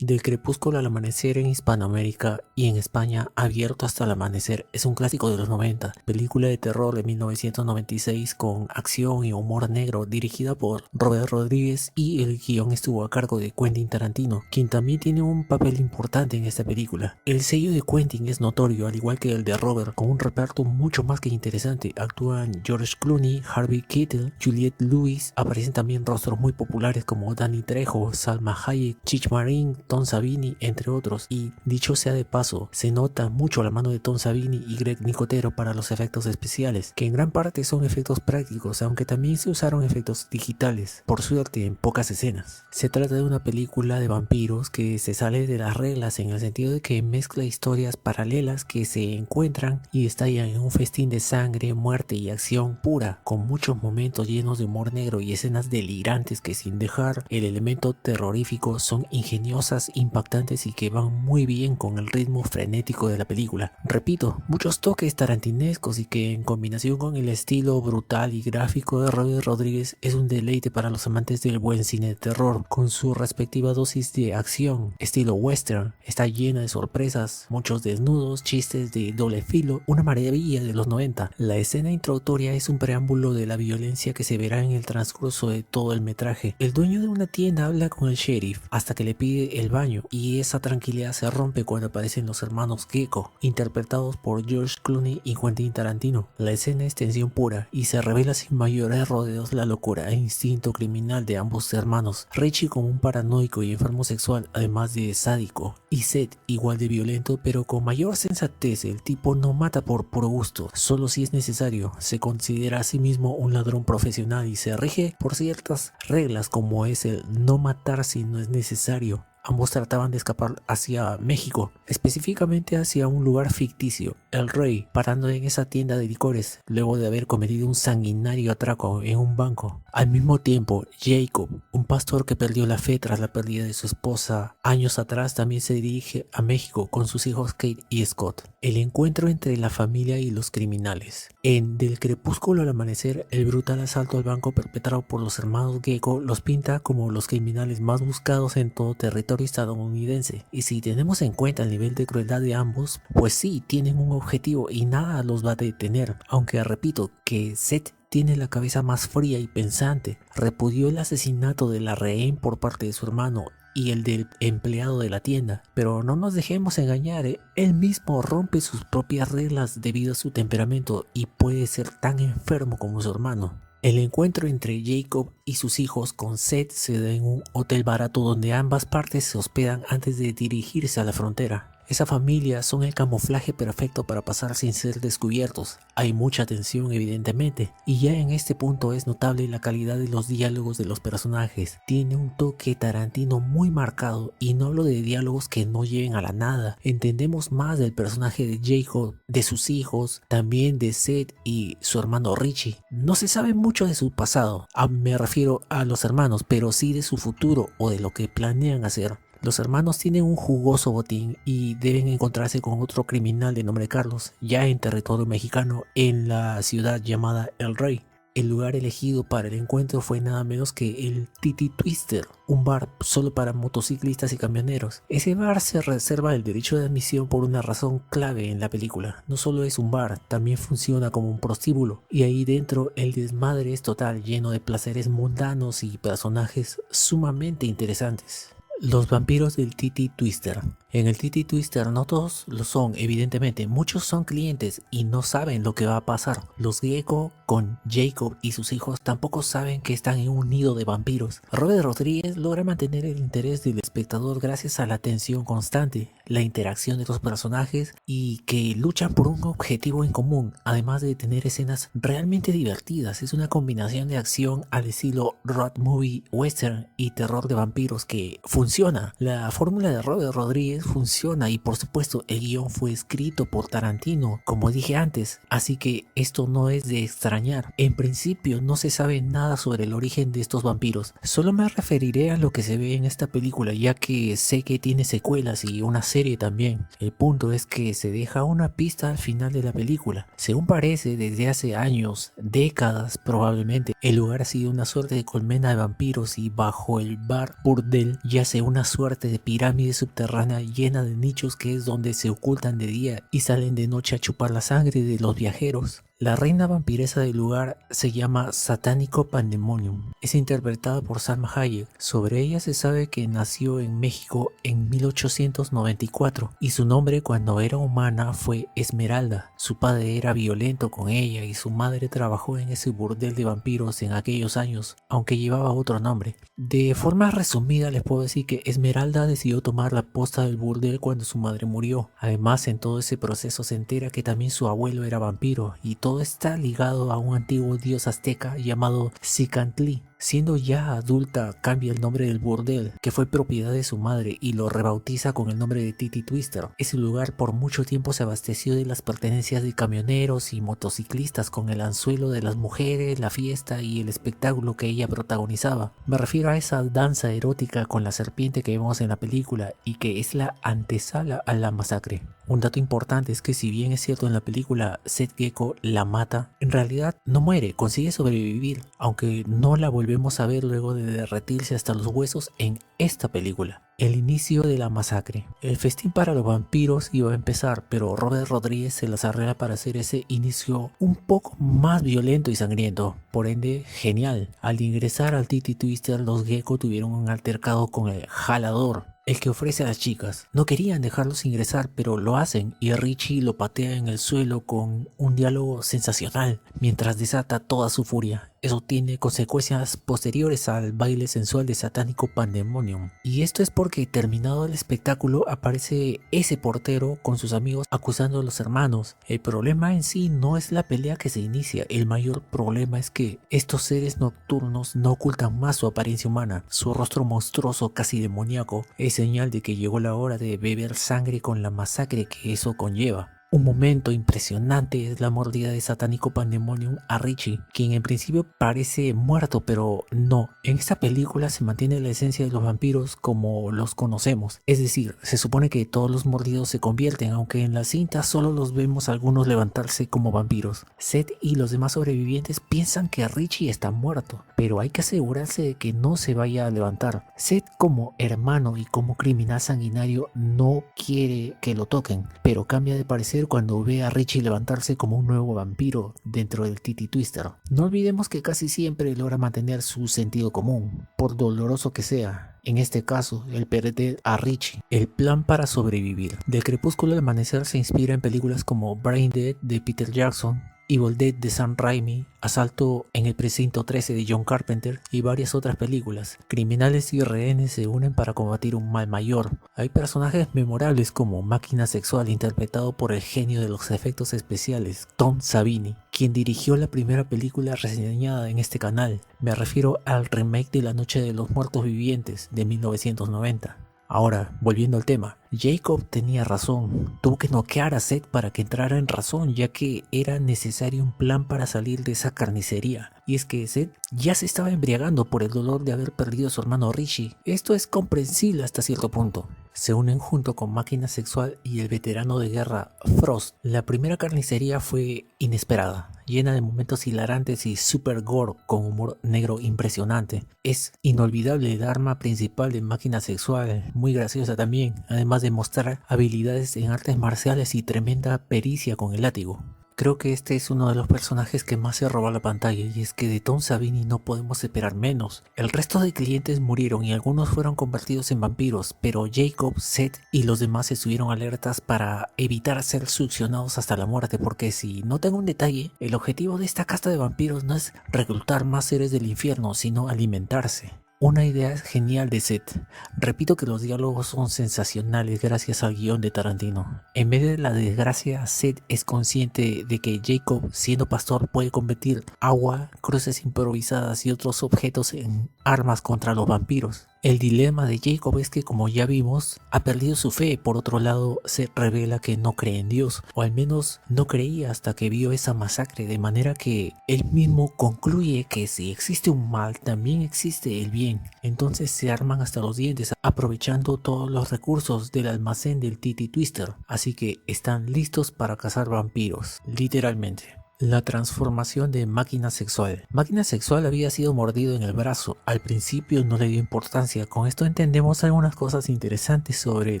Del crepúsculo al amanecer en Hispanoamérica y en España, Abierto hasta el amanecer es un clásico de los 90, película de terror de 1996 con acción y humor negro dirigida por Robert Rodríguez, y el guión estuvo a cargo de Quentin Tarantino, quien también tiene un papel importante en esta película. El sello de Quentin es notorio, al igual que el de Robert, con un reparto mucho más que interesante. Actúan George Clooney, Harvey Keitel, Juliette Lewis, aparecen también rostros muy populares como Danny Trejo, Salma Hayek, Cheech Marin, Tom Savini, entre otros, y dicho sea de paso, se nota mucho la mano de Tom Savini y Greg Nicotero para los efectos especiales, que en gran parte son efectos prácticos, aunque también se usaron efectos digitales, por suerte en pocas escenas. Se trata de una película de vampiros que se sale de las reglas en el sentido de que mezcla historias paralelas que se encuentran y estallan en un festín de sangre, muerte y acción pura, con muchos momentos llenos de humor negro y escenas delirantes que, sin dejar el elemento terrorífico, son ingeniosas, impactantes y que van muy bien con el ritmo frenético de la película. Repito, muchos toques tarantinescos y que en combinación con el estilo brutal y gráfico de Robert Rodríguez es un deleite para los amantes del buen cine de terror, con su respectiva dosis de acción, estilo western. Está llena de sorpresas, muchos desnudos, chistes de doble filo, una maravilla de los 90. La escena introductoria es un preámbulo de la violencia que se verá en el transcurso de todo el metraje. El dueño de una tienda habla con el sheriff hasta que le pide el baño, y esa tranquilidad se rompe cuando aparecen los hermanos Gecko, interpretados por George Clooney y Quentin Tarantino. La escena es tensión pura y se revela sin mayores rodeos la locura e instinto criminal de ambos hermanos. Richie como un paranoico y enfermo sexual, además de sádico, y Seth igual de violento, pero con mayor sensatez. El tipo no mata por puro gusto, solo si es necesario. Se considera a sí mismo un ladrón profesional y se rige por ciertas reglas, como es el no matar si no es necesario. Ambos trataban de escapar hacia México, específicamente hacia un lugar ficticio, El Rey, parando en esa tienda de licores luego de haber cometido un sanguinario atraco en un banco. Al mismo tiempo, Jacob, un pastor que perdió la fe tras la pérdida de su esposa años atrás, también se dirige a México con sus hijos Kate y Scott. El encuentro entre la familia y los criminales. En Del crepúsculo al amanecer, el brutal asalto al banco perpetrado por los hermanos Gecko los pinta como los criminales más buscados en todo territorio estadounidense, y si tenemos en cuenta el nivel de crueldad de ambos, pues sí, tienen un objetivo y nada los va a detener, aunque repito que Seth tiene la cabeza más fría y pensante. Repudió el asesinato de la rehén por parte de su hermano y el del empleado de la tienda, pero no nos dejemos engañar, él mismo rompe sus propias reglas debido a su temperamento y puede ser tan enfermo como su hermano. El encuentro entre Jacob y sus hijos con Seth se da en un hotel barato donde ambas partes se hospedan antes de dirigirse a la frontera. Esa familia son el camuflaje perfecto para pasar sin ser descubiertos. Hay mucha tensión evidentemente, y ya en este punto es notable la calidad de los diálogos de los personajes. Tiene un toque Tarantino muy marcado, y no hablo de diálogos que no lleven a la nada. Entendemos más del personaje de Jacob, de sus hijos, también de Seth y su hermano Richie. No se sabe mucho de su pasado, me refiero a los hermanos, pero sí de su futuro o de lo que planean hacer. Los hermanos tienen un jugoso botín y deben encontrarse con otro criminal de nombre Carlos, ya en territorio mexicano, en la ciudad llamada El Rey. El lugar elegido para el encuentro fue nada menos que el Titty Twister, un bar solo para motociclistas y camioneros. Ese bar se reserva el derecho de admisión por una razón clave en la película. No solo es un bar, también funciona como un prostíbulo, y ahí dentro el desmadre es total, lleno de placeres mundanos y personajes sumamente interesantes. Los vampiros del Titty Twister. En el Titty Twister no todos lo son, evidentemente, muchos son clientes y no saben lo que va a pasar. Los Gecko con Jacob y sus hijos tampoco saben que están en un nido de vampiros. Robert Rodríguez logra mantener el interés del espectador gracias a la tensión constante, la interacción de los personajes y que luchan por un objetivo en común, además de tener escenas realmente divertidas. Es una combinación de acción al estilo road movie, western y terror de vampiros que funciona. La fórmula de Robert Rodríguez les funciona y por supuesto el guión fue escrito por Tarantino, como dije antes, así que esto no es de extrañar. En principio no se sabe nada sobre el origen de estos vampiros, solo me referiré a lo que se ve en esta película ya que sé que tiene secuelas y una serie también. El punto es que se deja una pista al final de la película. Según parece, desde hace años, décadas probablemente, el lugar ha sido una suerte de colmena de vampiros y bajo el bar burdel yace una suerte de pirámide subterránea llena de nichos que es donde se ocultan de día y salen de noche a chupar la sangre de los viajeros. La reina vampiresa del lugar se llama Satánico Pandemonium. Es interpretada por Salma Hayek. Sobre ella se sabe que nació en México en 1894 y su nombre cuando era humana fue Esmeralda. Su padre era violento con ella y su madre trabajó en ese burdel de vampiros en aquellos años, aunque llevaba otro nombre. De forma resumida les puedo decir que Esmeralda decidió tomar la posta del burdel cuando su madre murió. Además, en todo ese proceso se entera que también su abuelo era vampiro y todo está ligado a un antiguo dios azteca llamado Xicantli. Siendo ya adulta, cambia el nombre del burdel, que fue propiedad de su madre, y lo rebautiza con el nombre de Titi Twister. Ese lugar por mucho tiempo se abasteció de las pertenencias de camioneros y motociclistas con el anzuelo de las mujeres, la fiesta y el espectáculo que ella protagonizaba. Me refiero a esa danza erótica con la serpiente que vemos en la película y que es la antesala a la masacre. Un dato importante es que si bien es cierto en la película Seth Gecko la mata, en realidad no muere, consigue sobrevivir, aunque no la volvemos a ver luego de derretirse hasta los huesos en esta película. El inicio de la masacre. El festín para los vampiros iba a empezar, pero Robert Rodríguez se las arregla para hacer ese inicio un poco más violento y sangriento. Por ende, genial. Al ingresar al Titi Twister, los Gecko tuvieron un altercado con el jalador, el que ofrece a las chicas. No querían dejarlos ingresar, pero lo hacen y Richie lo patea en el suelo con un diálogo sensacional mientras desata toda su furia. Eso tiene consecuencias posteriores al baile sensual de Satánico Pandemonium. Y esto es porque terminado el espectáculo aparece ese portero con sus amigos acusando a los hermanos. El problema en sí no es la pelea que se inicia, el mayor problema es que estos seres nocturnos no ocultan más su apariencia humana. Su rostro monstruoso, casi demoníaco, es señal de que llegó la hora de beber sangre con la masacre que eso conlleva. Un momento impresionante es la mordida de Satánico Pandemonium a Richie, quien en principio parece muerto, pero no. En esta película se mantiene la esencia de los vampiros como los conocemos, es decir, se supone que todos los mordidos se convierten, aunque en la cinta solo los vemos algunos levantarse como vampiros. Seth y los demás sobrevivientes piensan que Richie está muerto, pero hay que asegurarse de que no se vaya a levantar. Seth, como hermano y como criminal sanguinario, no quiere que lo toquen, pero cambia de parecer cuando ve a Richie levantarse como un nuevo vampiro dentro del Titi Twister. No olvidemos que casi siempre logra mantener su sentido común, por doloroso que sea. En este caso, el perder a Richie. El plan para sobrevivir. Del crepúsculo al amanecer se inspira en películas como Brain Dead de Peter Jackson, Evil Dead de Sam Raimi, Asalto en el Precinto 13 de John Carpenter y varias otras películas. Criminales y rehenes se unen para combatir un mal mayor. Hay personajes memorables como Máquina Sexual, interpretado por el genio de los efectos especiales, Tom Savini, quien dirigió la primera película reseñada en este canal. Me refiero al remake de La Noche de los Muertos Vivientes de 1990. Ahora, volviendo al tema, Jacob tenía razón, tuvo que noquear a Seth para que entrara en razón, ya que era necesario un plan para salir de esa carnicería. Y es que Seth ya se estaba embriagando por el dolor de haber perdido a su hermano Richie. Esto es comprensible hasta cierto punto. Se unen junto con Máquina Sexual y el veterano de guerra Frost. La primera carnicería fue inesperada, llena de momentos hilarantes y super gore con humor negro impresionante. Es inolvidable el arma principal de Máquina Sexual, muy graciosa también, además de mostrar habilidades en artes marciales y tremenda pericia con el látigo. Creo que este es uno de los personajes que más se roba la pantalla, y es que de Tom Savini no podemos esperar menos. El resto de clientes murieron y algunos fueron convertidos en vampiros, pero Jacob, Seth y los demás estuvieron alertas para evitar ser succionados hasta la muerte, porque si no tengo un detalle, el objetivo de esta casta de vampiros no es reclutar más seres del infierno, sino alimentarse. Una idea genial de Seth. Repito que los diálogos son sensacionales gracias al guión de Tarantino. En medio de la desgracia, Seth es consciente de que Jacob, siendo pastor, puede convertir agua, cruces improvisadas y otros objetos en armas contra los vampiros. El dilema de Jacob es que, como ya vimos, ha perdido su fe. Por otro lado, se revela que no cree en Dios, o al menos no creía hasta que vio esa masacre, de manera que él mismo concluye que si existe un mal, también existe el bien. Entonces se arman hasta los dientes, aprovechando todos los recursos del almacén del Titi Twister, así que están listos para cazar vampiros, literalmente. La transformación de Máquina Sexual. Máquina Sexual había sido mordido en el brazo. Al principio no le dio importancia. Con esto entendemos algunas cosas interesantes sobre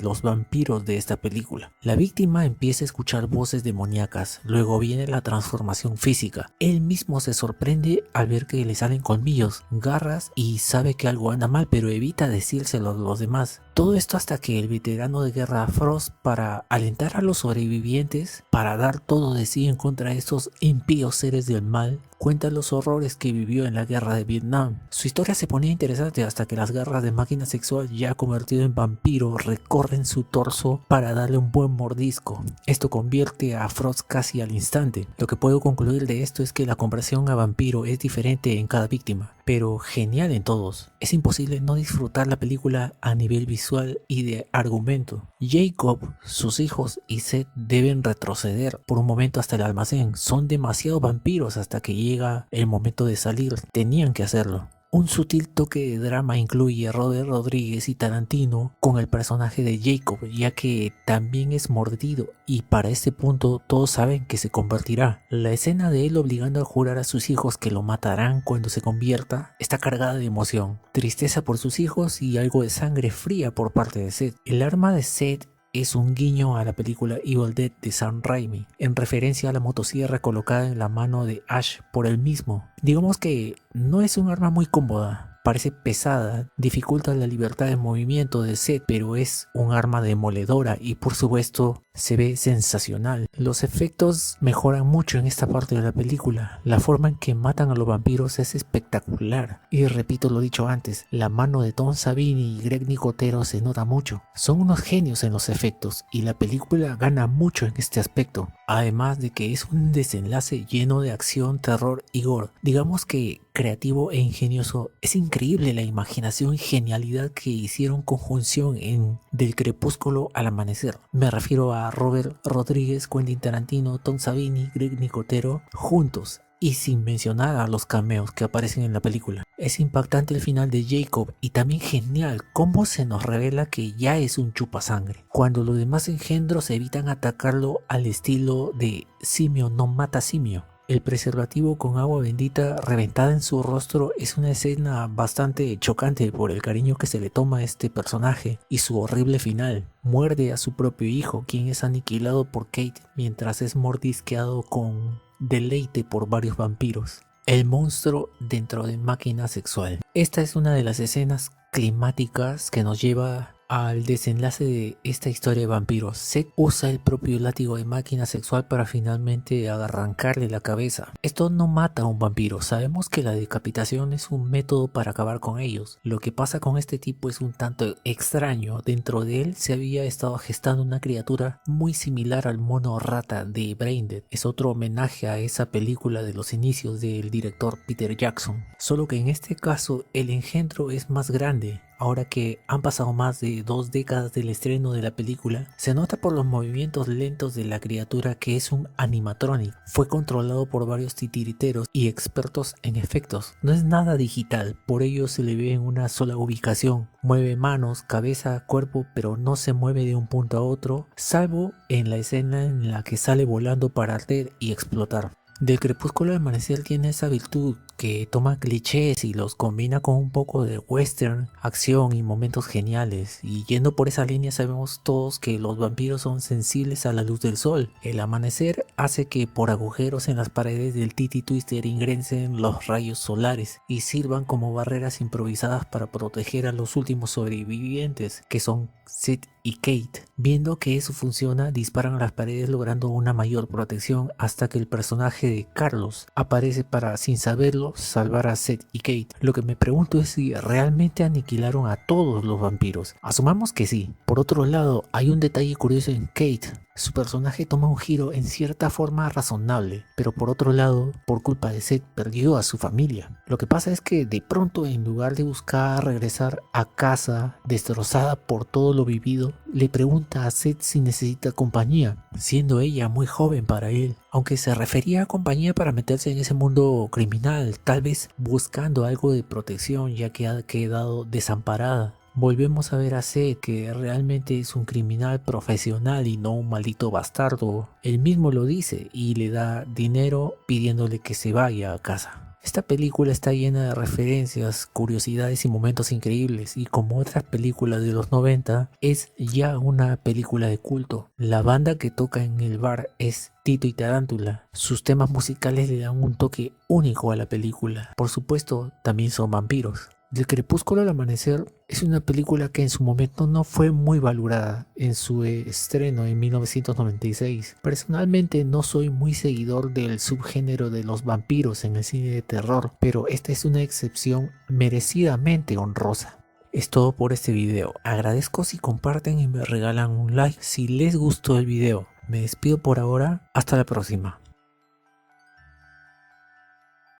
los vampiros de esta película. La víctima empieza a escuchar voces demoníacas. Luego viene la transformación física. Él mismo se sorprende al ver que le salen colmillos, garras y sabe que algo anda mal, pero evita decírselo a los demás. Todo esto hasta que el veterano de guerra Frost, para alentar a los sobrevivientes, para dar todo de sí en contra de estos impíos seres del mal, cuenta los horrores que vivió en la guerra de Vietnam. Su historia se ponía interesante hasta que las garras de Máquina Sexual, ya convertido en vampiro, recorren su torso para darle un buen mordisco. Esto convierte a Frost casi al instante. Lo que puedo concluir de esto es que la conversión a vampiro es diferente en cada víctima, pero genial en todos. Es imposible no disfrutar la película a nivel visual y de argumento. Jacob, sus hijos y Seth deben retroceder por un momento hasta el almacén. Son demasiados vampiros hasta que llega el momento de salir. Tenían que hacerlo. Un sutil toque de drama incluye a Robert Rodríguez y Tarantino con el personaje de Jacob, ya que también es mordido y para este punto todos saben que se convertirá. La escena de él obligando a jurar a sus hijos que lo matarán cuando se convierta está cargada de emoción, tristeza por sus hijos y algo de sangre fría por parte de Seth. El arma de Seth es un guiño a la película Evil Dead de Sam Raimi, en referencia a la motosierra colocada en la mano de Ash por él mismo. Digamos que no es un arma muy cómoda, parece pesada, dificulta la libertad de movimiento de Seth, pero es un arma demoledora y por supuesto se ve sensacional. Los efectos mejoran mucho en esta parte de la película. La forma en que matan a los vampiros es espectacular. Y repito lo dicho antes, la mano de Tom Savini y Greg Nicotero se nota mucho. Son unos genios en los efectos y la película gana mucho en este aspecto. Además de que es un desenlace lleno de acción, terror y gore. Digamos que creativo e ingenioso. Es increíble la imaginación y genialidad que hicieron conjunción en Del crepúsculo al amanecer. Me refiero a Robert Rodríguez, Quentin Tarantino, Tom Savini, Greg Nicotero juntos y sin mencionar a los cameos que aparecen en la película. Es impactante el final de Jacob y también genial cómo se nos revela que ya es un chupasangre, cuando los demás engendros evitan atacarlo al estilo de simio no mata simio. El preservativo con agua bendita reventada en su rostro es una escena bastante chocante por el cariño que se le toma a este personaje y su horrible final. Muerde a su propio hijo, quien es aniquilado por Kate mientras es mordisqueado con deleite por varios vampiros. El monstruo dentro de Máquina Sexual. Esta es una de las escenas climáticas que nos lleva al desenlace de esta historia de vampiros. Seth usa el propio látigo de Máquina Sexual para finalmente arrancarle la cabeza. Esto no mata a un vampiro, sabemos que la decapitación es un método para acabar con ellos. Lo que pasa con este tipo es un tanto extraño. Dentro de él se había estado gestando una criatura muy similar al mono rata de Braindead. Es otro homenaje a esa película de los inicios del director Peter Jackson, solo que en este caso el engendro es más grande. Ahora que han pasado más de 2 décadas del estreno de la película, se nota por los movimientos lentos de la criatura que es un animatronic. Fue controlado por varios titiriteros y expertos en efectos. No es nada digital, por ello se le ve en una sola ubicación. Mueve manos, cabeza, cuerpo, pero no se mueve de un punto a otro, salvo en la escena en la que sale volando para arder y explotar. Del crepúsculo al amanecer tiene esa virtud que toma clichés y los combina con un poco de western, acción y momentos geniales. Y yendo por esa línea sabemos todos que los vampiros son sensibles a la luz del sol. El amanecer hace que por agujeros en las paredes del Titi Twister ingresen los rayos solares y sirvan como barreras improvisadas para proteger a los últimos sobrevivientes, que son Seth y Kate. Viendo que eso funciona, disparan a las paredes logrando una mayor protección hasta que el personaje de Carlos aparece para, sin saberlo, salvar a Seth y Kate. Lo que me pregunto es si realmente aniquilaron a todos los vampiros. Asumamos que sí. Por otro lado, hay un detalle curioso en Kate. Su personaje toma un giro en cierta forma razonable, pero por otro lado, por culpa de Seth, perdió a su familia. Lo que pasa es que de pronto, en lugar de buscar regresar a casa destrozada por todo lo vivido, le pregunta a Seth si necesita compañía, siendo ella muy joven para él. Aunque se refería a compañía para meterse en ese mundo criminal, tal vez buscando algo de protección ya que ha quedado desamparada. Volvemos a ver a Seth, que realmente es un criminal profesional y no un maldito bastardo. Él mismo lo dice y le da dinero pidiéndole que se vaya a casa. Esta película está llena de referencias, curiosidades y momentos increíbles, y como otras películas de los 90, es ya una película de culto. La banda que toca en el bar es Tito y Tarántula. Sus temas musicales le dan un toque único a la película. Por supuesto, también son vampiros. Del crepúsculo al amanecer es una película que en su momento no fue muy valorada en su estreno en 1996. Personalmente no soy muy seguidor del subgénero de los vampiros en el cine de terror, pero esta es una excepción merecidamente honrosa. Es todo por este video. Agradezco si comparten y me regalan un like si les gustó el video. Me despido por ahora, hasta la próxima.